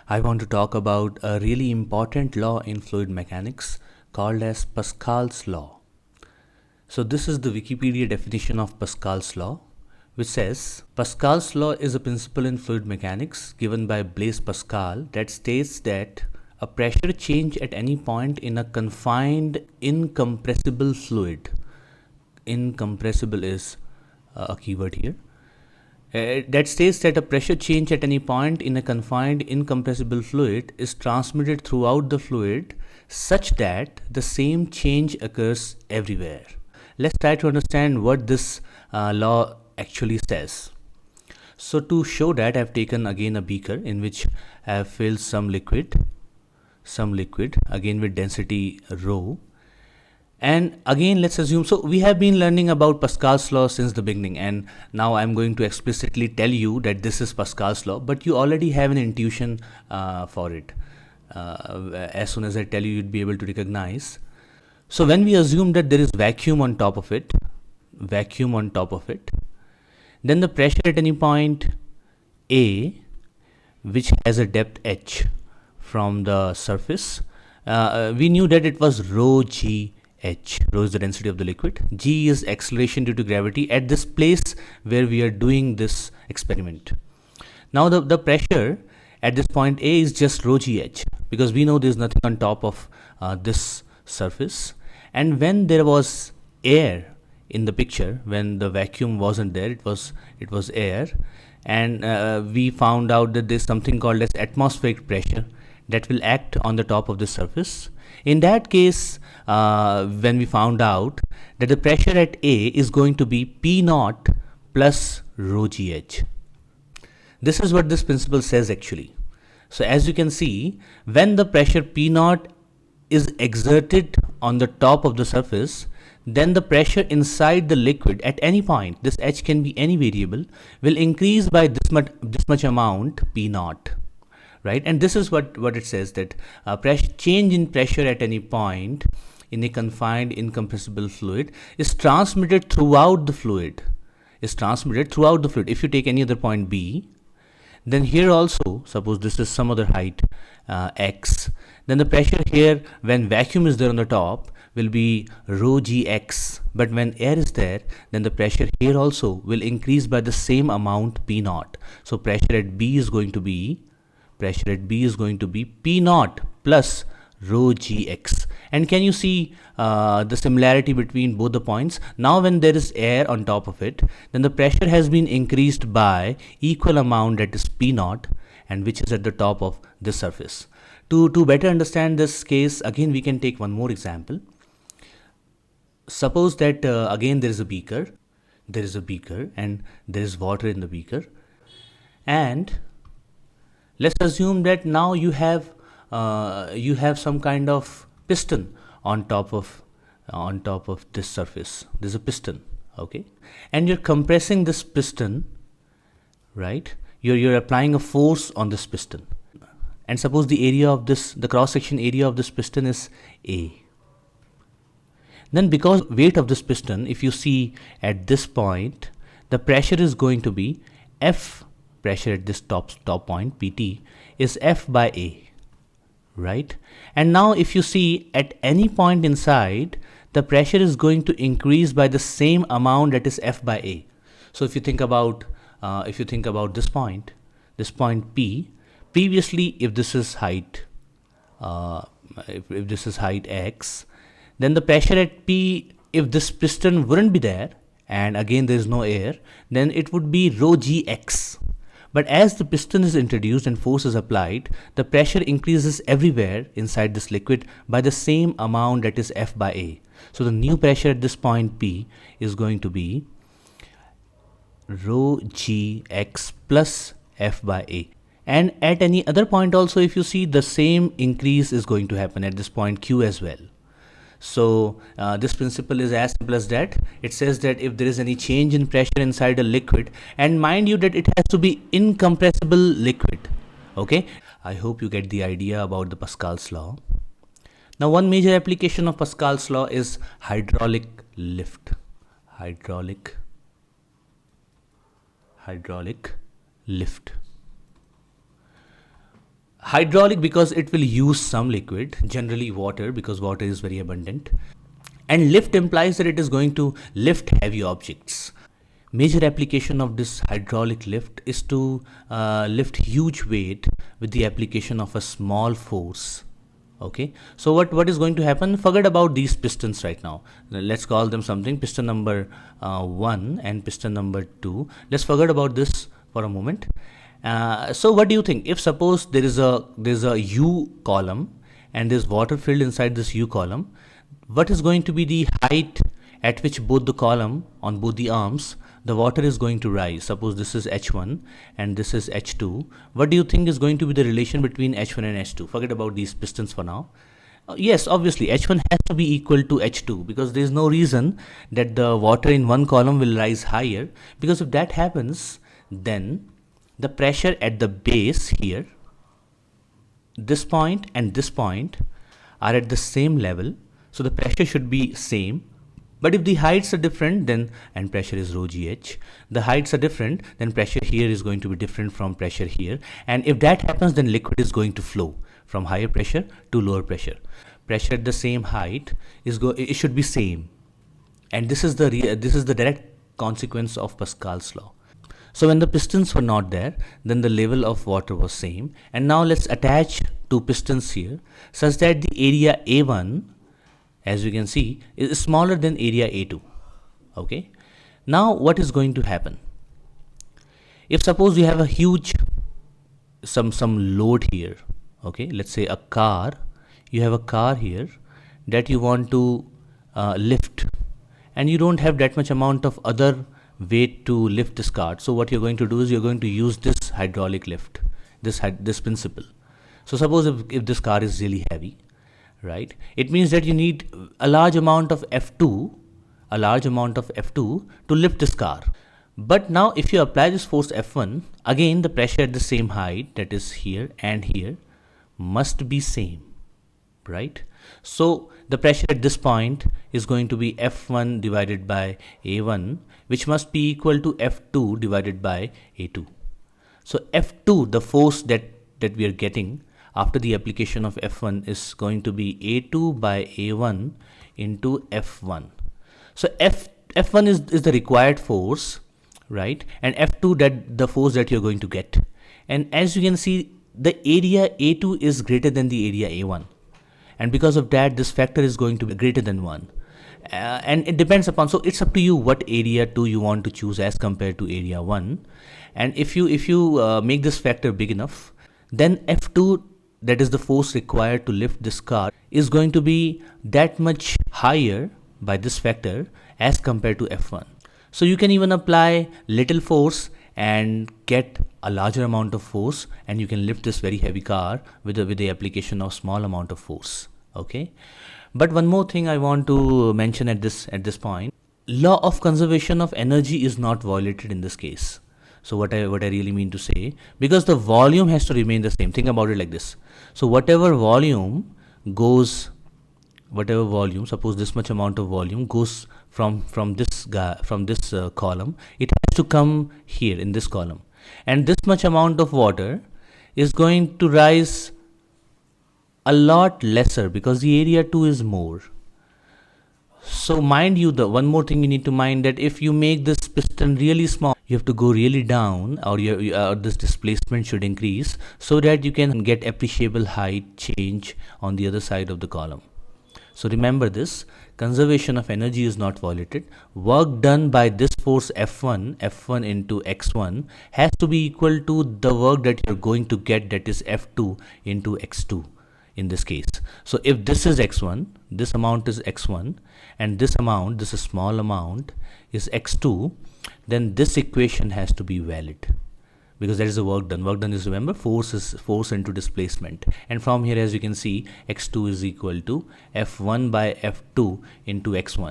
I want to talk about a really important law in fluid mechanics called as Pascal's law. So this is the Wikipedia definition of Pascal's law, which says Pascal's law is a principle in fluid mechanics given by Blaise Pascal that states that a pressure change at any point in a confined incompressible fluid. Incompressible is a keyword here. That states that a pressure change at any point in a confined incompressible fluid is transmitted throughout the fluid such that the same change occurs everywhere. Let's try to understand what this law actually says. So to show that, I've taken again a beaker in which I have filled some liquid again with density rho. And again, let's assume, so we have been learning about Pascal's law since the beginning, and now I'm going to explicitly tell you that this is Pascal's law, but you already have an intuition for it. As soon as I tell you, you'd be able to recognize. So when we assume that there is vacuum on top of it, then the pressure at any point A, which has a depth h from the surface, we knew that it was rho g h. Rho is the density of the liquid. G is acceleration due to gravity at this place where we are doing this experiment. Now the pressure at this point A is just rho g h, because we know there is nothing on top of this surface. And when there was air in the picture, when the vacuum wasn't there, it was air, and we found out that there is something called as atmospheric pressure that will act on the top of the surface. In that case, when we found out that the pressure at A is going to be P naught plus rho g h. This is what this principle says actually. So as you can see, when the pressure P naught is exerted on the top of the surface, then the pressure inside the liquid at any point, this h can be any variable, will increase by this much amount P naught. Right, and this is what it says, that change in pressure at any point in a confined incompressible fluid is transmitted throughout the fluid. If you take any other point B, then here also, suppose this is some other height x, then the pressure here when vacuum is there on the top will be rho gx, but when air is there, then the pressure here also will increase by the same amount P naught. So pressure at B is going to be P naught plus rho gx. And can you see the similarity between both the points? Now when there is air on top of it, then the pressure has been increased by equal amount, that is P naught, and which is at the top of this surface. To better understand this case, again we can take one more example. Suppose that again there is a beaker and there is water in the beaker, and let's assume that now you have some kind of piston on top of this surface. There's a piston, okay, and you're compressing this piston, right? You're applying a force on this piston, and suppose the cross section area of this piston is A. Then because weight of this piston, if you see at this point, the pressure is going to be F. Pressure at this top point PT is F by A, right? And now if you see at any point inside, the pressure is going to increase by the same amount, that is F by A. So if you think about this point P, previously if this is height if this is height x, then the pressure at P, if this piston wouldn't be there and again there is no air, then it would be rho gx. But as the piston is introduced and force is applied, the pressure increases everywhere inside this liquid by the same amount, that is F by A. So the new pressure at this point P is going to be rho gx plus F by A. And at any other point also, if you see, the same increase is going to happen at this point Q as well. So this principle is as simple as that. It says that if there is any change in pressure inside a liquid, and mind you that it has to be incompressible liquid, okay? I hope you get the idea about the Pascal's law. Now one major application of Pascal's law is hydraulic lift. Hydraulic lift. Hydraulic because it will use some liquid, generally water, because water is very abundant. And lift implies that it is going to lift heavy objects. Major application of this hydraulic lift is to lift huge weight with the application of a small force. Okay, so what is going to happen? Forget about these pistons right now. Let's call them something, piston number 1 and piston number 2. Let's forget about this for a moment. So what do you think if suppose there's a U column and there's water filled inside this U column? What is going to be the height at which both the column on both the arms the water is going to rise? Suppose this is H1 and this is H2. What do you think is going to be the relation between H1 and H2? Forget about these pistons for now. Yes, obviously H1 has to be equal to H2, because there is no reason that the water in one column will rise higher, because if that happens, then the pressure at the base here, this point and this point, are at the same level, so the pressure should be same. But if the heights are different, then, and pressure is rho gh, the heights are different, then pressure here is going to be different from pressure here. And if that happens, then liquid is going to flow from higher pressure to lower pressure. Pressure at the same height it should be same. And this is the direct consequence of Pascal's law. So when the pistons were not there, then the level of water was same. And now let's attach two pistons here such that the area A1, as you can see, is smaller than area A2. Okay. Now what is going to happen? If suppose you have a huge some load here, okay, let's say a car, you have a car here that you want to lift, and you don't have that much amount of other weight to lift this car. So what you're going to do is you're going to use this hydraulic lift, this principle. So suppose if this car is really heavy, right, it means that you need a large amount of F2 to lift this car. But now if you apply this force F1, again the pressure at the same height, that is here and here, must be same, right? So the pressure at this point is going to be F1 divided by A1, which must be equal to F2 divided by A2. So F2, the force that we are getting after the application of F1, is going to be A2 by A1 into F1. So F1 is the required force, right? And F2, that the force that you're going to get. And as you can see, the area A2 is greater than the area A1. And because of that, this factor is going to be greater than 1. And it depends upon, so it's up to you what area 2 you want to choose as compared to area 1. And if you make this factor big enough, then F2, that is the force required to lift this car, is going to be that much higher by this factor as compared to F1. So you can even apply little force and get a larger amount of force, and you can lift this very heavy car with the application of small amount of force. Okay, but one more thing I want to mention at this point: law of conservation of energy is not violated in this case. So what I really mean to say, because the volume has to remain the same. Think about it like this. So whatever volume, suppose this much amount of volume goes from this column, it has to come here in this column, and this much amount of water is going to rise a lot lesser because the area 2 is more. So mind you, the one more thing you need to mind, that if you make this piston really small, you have to go really down, or this displacement should increase so that you can get appreciable height change on the other side of the column. So remember this, conservation of energy is not violated. Work done by this force F1 into X1 has to be equal to the work that you're going to get, that is F2 into X2 in this case. So if this is X1, this amount is X1, and this is small amount, is X2, then this equation has to be valid, because that is the work done. Work done is, remember, force into displacement. And from here, as you can see, X2 is equal to F1 by F2 into X1.